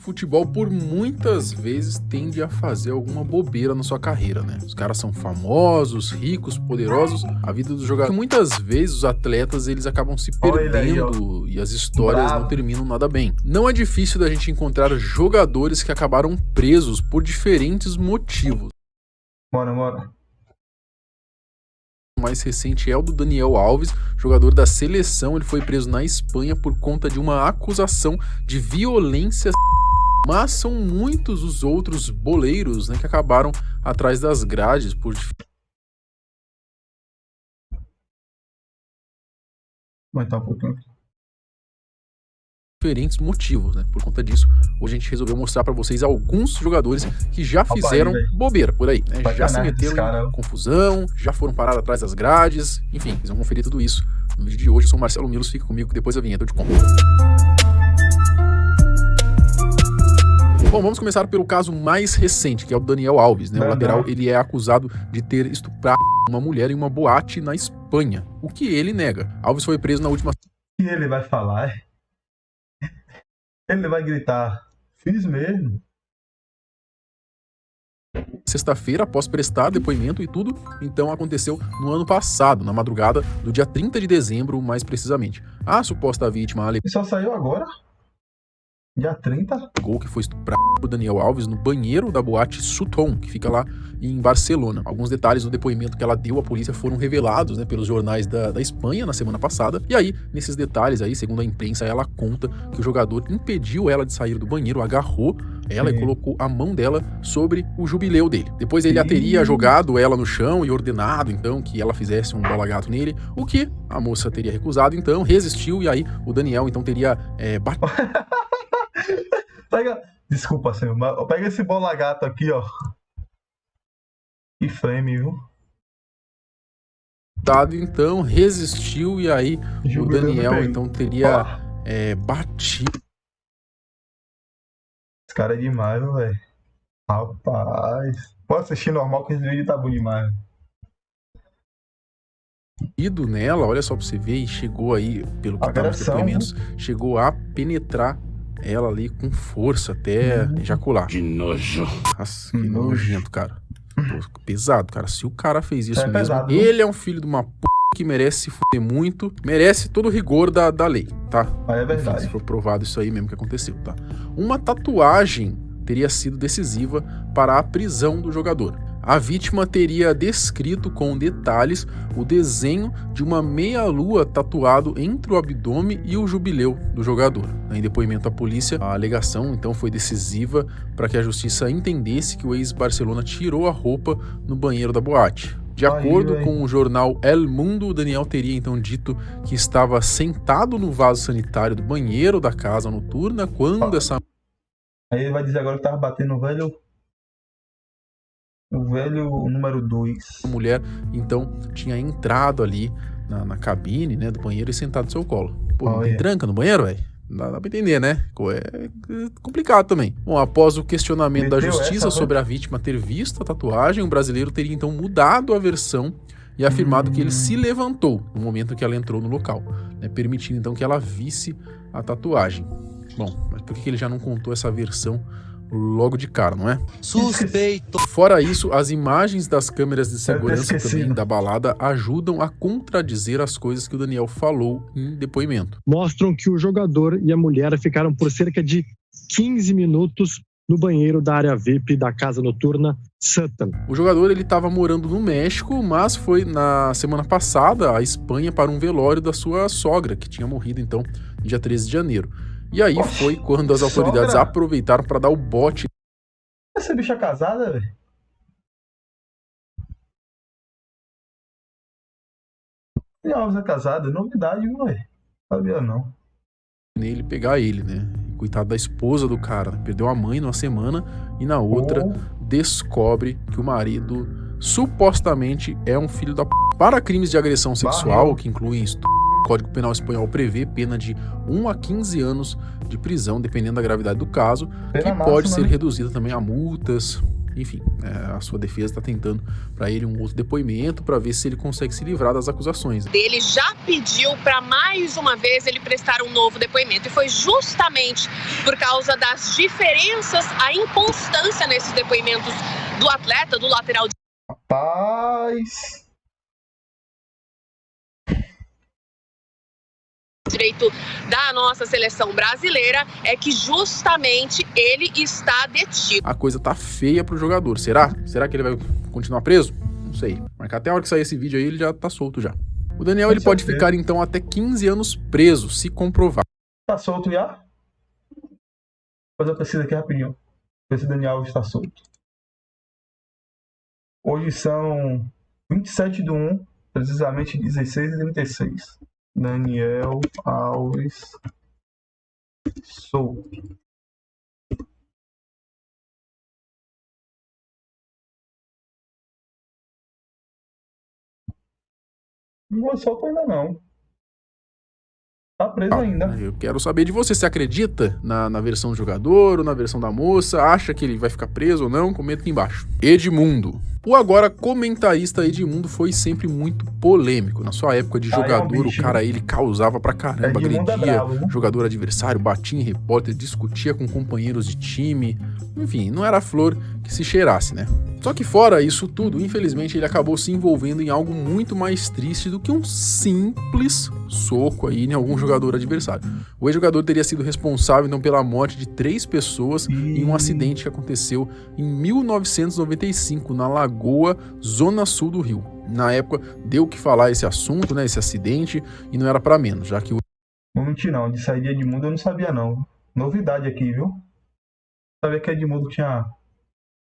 futebol por muitas vezes tende a fazer alguma bobeira na sua carreira, né? Os caras são famosos, ricos, poderosos, a vida dos jogadores. Muitas vezes os atletas eles acabam se perdendo e as histórias não terminam nada bem. Não é difícil da gente encontrar jogadores que acabaram presos por diferentes motivos. Bora. O mais recente é o do Daniel Alves, jogador da seleção. Ele foi preso na Espanha por conta de uma acusação de violência. Mas são muitos os outros boleiros, né, que acabaram atrás das grades por diferentes motivos, né? Por conta disso, hoje a gente resolveu mostrar para vocês alguns jogadores que já fizeram bobeira por aí, né? Já se meteram em confusão, já foram parar atrás das grades, enfim, vocês vão conferir tudo isso no vídeo de hoje. Eu sou o Marcelo Milos, fica comigo que depois da vinheta eu te conto. Bom, vamos começar pelo caso mais recente, que é o Daniel Alves, né? O lateral, ele é acusado de ter estuprado uma mulher em uma boate na Espanha, o que ele nega. Alves foi preso na última... E ele vai falar... Ele vai gritar, fiz mesmo. Sexta-feira, após prestar depoimento e tudo, então aconteceu no ano passado, na madrugada do dia 30 de dezembro, mais precisamente. A suposta vítima E só saiu agora? Dia 30? Alegou que foi estuprado por Daniel Alves no banheiro da boate Sutton, que fica lá em Barcelona. Alguns detalhes do depoimento que ela deu à polícia foram revelados, né, pelos jornais da Espanha na semana passada. E aí, nesses detalhes aí, segundo a imprensa, ela conta que o jogador impediu ela de sair do banheiro, agarrou ela e colocou a mão dela sobre o jubileu dele. Depois ele a teria jogado ela no chão e ordenado, então, que ela fizesse um bola-gato nele, o que a moça teria recusado, então, resistiu, e aí o Daniel, então, teria batido. Desculpa, senhor, mas pega esse bola-gato aqui, ó. Que frame, viu? Então, resistiu, e aí o Daniel, então, teria batido. Esse cara é demais, velho. Rapaz. Pode assistir normal que esse vídeo tá bom demais. Ido nela, olha só pra você ver, e chegou aí, pelo que tá nos depoimentos, chegou a penetrar ela ali com força até ejacular. Que nojo. Nossa, que nojento, cara. Pô, pesado, cara. Se o cara fez isso mesmo, pesado, ele é um filho de uma p*** que merece se fuder muito, merece todo o rigor da lei, tá? É verdade. Enfim, se for provado isso aí mesmo que aconteceu, tá? Uma tatuagem teria sido decisiva para a prisão do jogador. A vítima teria descrito com detalhes o desenho de uma meia-lua tatuado entre o abdômen e o jubileu do jogador. Em depoimento à polícia, a alegação então foi decisiva para que a justiça entendesse que o ex-Barcelona tirou a roupa no banheiro da boate. De acordo com o jornal El Mundo, o Daniel teria então dito que estava sentado no vaso sanitário do banheiro da casa noturna quando essa... Aí ele vai dizer agora que estava batendo o velho número 2. A mulher, então, tinha entrado ali na cabine, né, do banheiro e sentado no seu colo. Pô, não tem tranca no banheiro, velho? Dá pra entender, né? É complicado também. Bom, após o questionamento da justiça sobre a vítima ter visto a tatuagem, o brasileiro teria então mudado a versão e afirmado que ele se levantou no momento que ela entrou no local, né, permitindo então que ela visse a tatuagem. Bom, mas por que ele já não contou essa versão logo de cara, não é? Suspeito. Fora isso, as imagens das câmeras de segurança também da balada ajudam a contradizer as coisas que o Daniel falou em depoimento. Mostram que o jogador e a mulher ficaram por cerca de 15 minutos no banheiro da área VIP da casa noturna Sutton. O jogador ele estava morando no México, mas foi na semana passada à Espanha para um velório da sua sogra, que tinha morrido então no dia 13 de janeiro. E aí foi quando as autoridades aproveitaram para dar o bote. Essa bicha é casada, velho? E Alves é casada? Novidade, velho. Sabia não. Nele, pegar ele, né? Coitado da esposa do cara. Perdeu a mãe numa semana e na outra descobre que o marido supostamente é um filho da p. Para crimes de agressão sexual, que incluem estupro, o Código Penal Espanhol prevê pena de 1 a 15 anos de prisão, dependendo da gravidade do caso, que pode ser reduzida também a multas enfim, a sua defesa está tentando para ele um outro depoimento para ver se ele consegue se livrar das acusações. Ele já pediu para mais uma vez ele prestar um novo depoimento, e foi justamente por causa das diferenças, a inconstância nesses depoimentos do atleta, do lateral Rapaz, direito da nossa seleção brasileira, é que justamente ele está detido. A coisa tá feia pro jogador. Será? Será que ele vai continuar preso? Não sei. Mas até a hora que sair esse vídeo aí, ele já tá solto já. O Daniel, ele pode ficar então até 15 anos preso, se comprovar. tá solto já? Vou fazer uma pesquisa aqui rapidinho. Ver se o Daniel está solto. Hoje são 27/1, precisamente 16h36. Daniel Alves solto. Não é solto ainda não. Tá preso ainda. Eu quero saber de você. Você acredita na versão do jogador ou na versão da moça? Acha que ele vai ficar preso ou não? Comenta aqui embaixo. Edmundo. O agora comentarista Edmundo foi sempre muito polêmico. Na sua época de jogador, o cara ele causava pra caramba, agredia jogador adversário, batia em repórter, discutia com companheiros de time. Enfim, não era flor que se cheirasse, né? Só que fora isso tudo, infelizmente ele acabou se envolvendo em algo muito mais triste do que um simples soco aí em algum jogador adversário. O ex-jogador teria sido responsável então pela morte de 3 pessoas em um acidente que aconteceu em 1995 na Lagoa, zona sul do Rio. Na época deu o que falar esse assunto, né, esse acidente, e não era pra menos, já que o... Não mentir não, de sair de Edmundo eu não sabia não. Novidade aqui, viu? Sabia que Edmundo tinha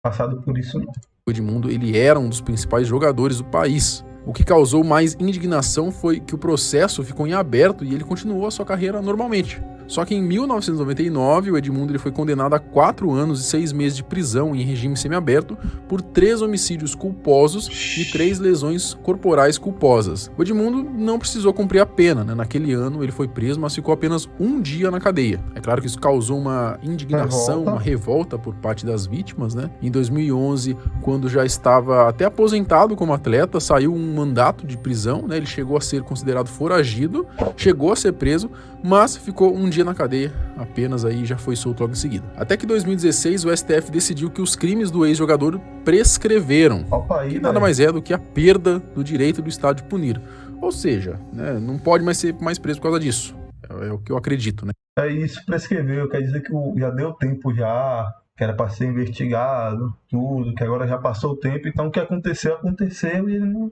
passado por isso não. O Edmundo, ele era um dos principais jogadores do país. O que causou mais indignação foi que o processo ficou em aberto e ele continuou a sua carreira normalmente. Só que em 1999, o Edmundo ele foi condenado a 4 anos e 6 meses de prisão em regime semiaberto por 3 homicídios culposos e 3 lesões corporais culposas. O Edmundo não precisou cumprir a pena, né? Naquele ano ele foi preso, mas ficou apenas 1 dia na cadeia. É claro que isso causou uma indignação, uma revolta por parte das vítimas, né? Em 2011, quando já estava até aposentado como atleta, saiu um mandato de prisão, né? Ele chegou a ser considerado foragido, chegou a ser preso, mas ficou 1 dia na cadeia, apenas aí já foi solto logo em seguida. Até que em 2016 o STF decidiu que os crimes do ex-jogador prescreveram, que nada mais é do que a perda do direito do Estado de punir. Ou seja, né, não pode mais ser mais preso por causa disso. É o que eu acredito, né? É isso, prescreveu, quer dizer que já deu tempo já, que era para ser investigado, tudo, que agora já passou o tempo, então o que aconteceu, aconteceu e ele não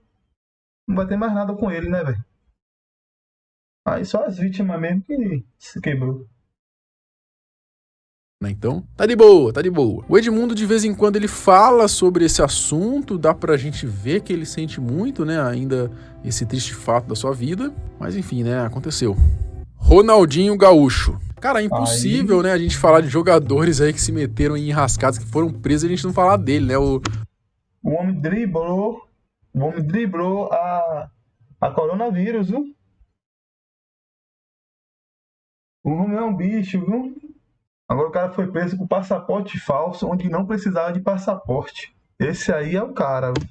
vai ter mais nada com ele, né, velho? Aí só as vítimas mesmo que se quebrou. Então, tá de boa, tá de boa. O Edmundo, de vez em quando, ele fala sobre esse assunto, dá pra gente ver que ele sente muito, né, ainda esse triste fato da sua vida. Mas enfim, né, aconteceu. Ronaldinho Gaúcho. Cara, é impossível, né, a gente falar de jogadores aí que se meteram em enrascadas, que foram presos e a gente não falar dele, né? O homem driblou a coronavírus, viu? O homem é um bicho, viu? Agora o cara foi preso com passaporte falso, onde não precisava de passaporte. Esse aí é o cara, viu?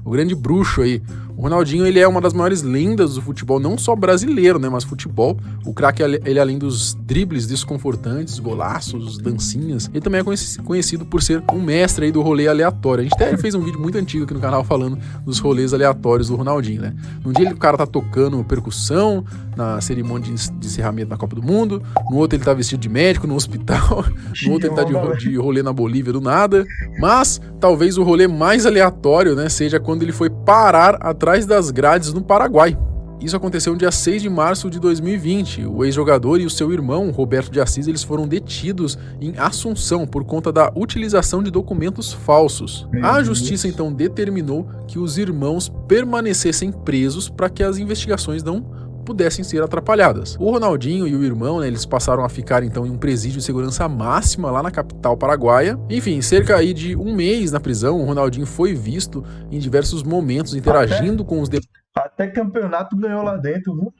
O grande bruxo aí. O Ronaldinho, ele é uma das maiores lendas do futebol, não só brasileiro, né, mas futebol. O craque, ele além dos dribles desconfortantes, golaços, dancinhas, ele também é conhecido por ser um mestre aí do rolê aleatório. A gente até fez um vídeo muito antigo aqui no canal falando dos rolês aleatórios do Ronaldinho, né? Num dia o cara tá tocando percussão na cerimônia de encerramento da Copa do Mundo, no outro ele tá vestido de médico no hospital, no outro ele tá de rolê na Bolívia do nada, mas talvez o rolê mais aleatório, né, seja quando ele foi parar atrás das grades no Paraguai. Isso aconteceu no dia 6 de março de 2020. O ex-jogador e o seu irmão, Roberto de Assis, eles foram detidos em Assunção por conta da utilização de documentos falsos. A justiça então determinou que os irmãos permanecessem presos para que as investigações não pudessem ser atrapalhadas. O Ronaldinho e o irmão, né, eles passaram a ficar então em um presídio de segurança máxima lá na capital paraguaia. Enfim, cerca aí de 1 mês na prisão, o Ronaldinho foi visto em diversos momentos interagindo com os... Até campeonato ganhou lá dentro, viu?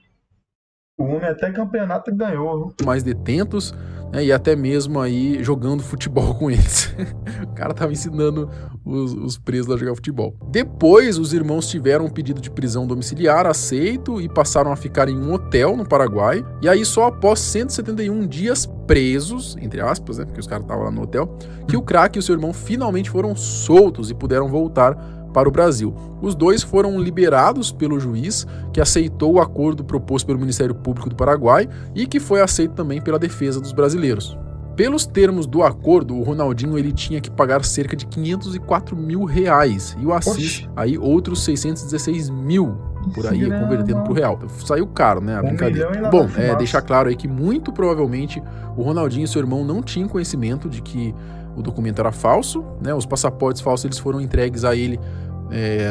O homem até campeonato ganhou. Mais detentos, né, e até mesmo aí jogando futebol com eles. O cara tava ensinando os presos a jogar futebol. Depois, os irmãos tiveram um pedido de prisão domiciliar aceito e passaram a ficar em um hotel no Paraguai. E aí, só após 171 dias presos, entre aspas, né, porque os caras estavam lá no hotel, que o craque e o seu irmão finalmente foram soltos e puderam voltar para o Brasil. Os dois foram liberados pelo juiz, que aceitou o acordo proposto pelo Ministério Público do Paraguai e que foi aceito também pela defesa dos brasileiros. Pelos termos do acordo, o Ronaldinho ele tinha que pagar cerca de 504 mil reais e o Assis aí outros 616 mil, por aí, convertendo para o real. Saiu caro, né, a brincadeira. Bom, deixar claro aí que muito provavelmente o Ronaldinho e seu irmão não tinham conhecimento de que o documento era falso, né? Os passaportes falsos eles foram entregues a ele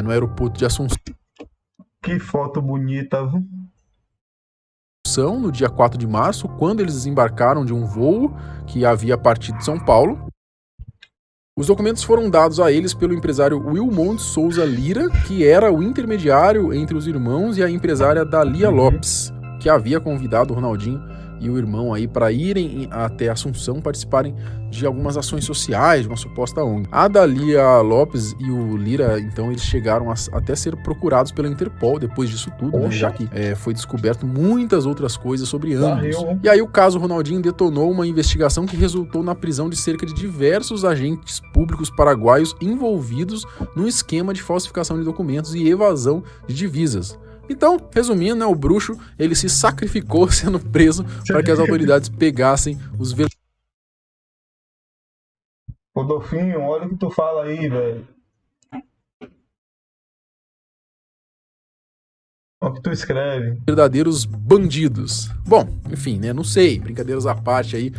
no aeroporto de Assunção. Que foto bonita, viu? No dia 4 de março, quando eles desembarcaram de um voo que havia partido de São Paulo. Os documentos foram dados a eles pelo empresário Wilmond Souza Lira, que era o intermediário entre os irmãos e a empresária Dalia Lopes, que havia convidado o Ronaldinho e o irmão aí para irem até Assunção participarem de algumas ações sociais, de uma suposta ONG. A Dalia Lopes e o Lira, então, eles chegaram até ser procurados pela Interpol depois disso tudo, né, já que foi descoberto muitas outras coisas sobre ambos. E aí o caso Ronaldinho detonou uma investigação que resultou na prisão de cerca de diversos agentes públicos paraguaios envolvidos num esquema de falsificação de documentos e evasão de divisas. Então, resumindo, né, o bruxo ele se sacrificou sendo preso para que as autoridades pegassem os Rodolfinho, olha o que tu fala aí, velho. Olha o que tu escreve. Verdadeiros bandidos. Bom, enfim, né, não sei, brincadeiras à parte aí.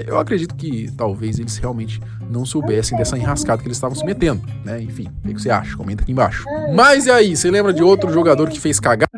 Eu acredito que talvez eles realmente não soubessem dessa enrascada que eles estavam se metendo, né? Enfim, o que você acha? Comenta aqui embaixo. Mas e aí, você lembra de outro jogador que fez cagada?